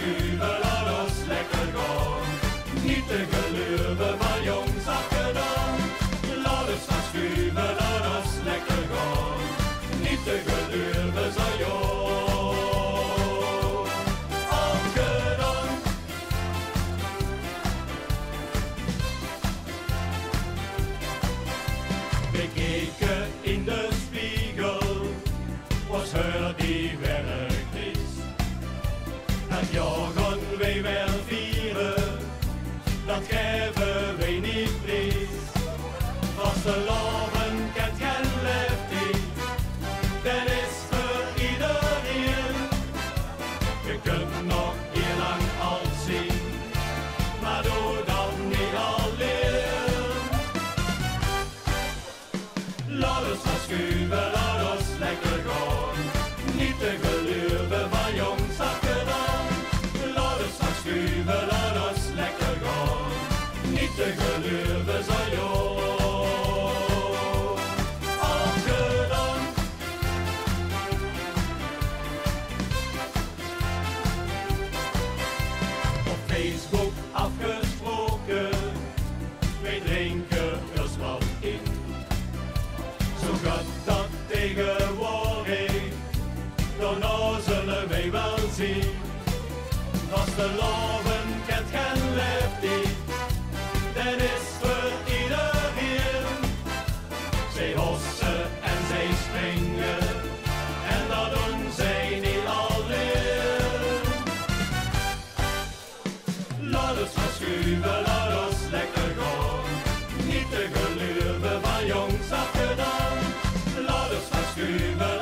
schuiven, laat ons lekker gaan. Niet te geleuven van jongs afgedaan. Laat ons gaan schuiven, laat ons lekker gaan. Niet te geleuven van jongs afgedaan. We keken in de spiegel, was haar die werkt is. Dat jaar gaan wij wel vieren, dat geven wij niet prijs. Als de loven kent geen leeftijd, dat is voor iedereen. Je kunt nog heel lang al zien, maar doe dat niet alleen. Laat ons gaan schuiven, laat ons lekker gaan. Niet te geleuven van jongs afgedaan. Laat ons gaan schuiven, laat ons lekker gaan. Niet te geleuven van jongs afgedaan. Op Facebook afgesproken, wij drinken er wat in. Zo gaat dat tegenwoordig, daarna zullen wij wel zien. Als de loven kent geen leeftijd, dat is voor iedereen. Zij hossen en zij springen, en dat doen zij niet alleen. Laat ons gaan schuiven, laat ons lekker gaan. Niet te geleuven van jongs afgedaan. Laat ons gaan schuiven.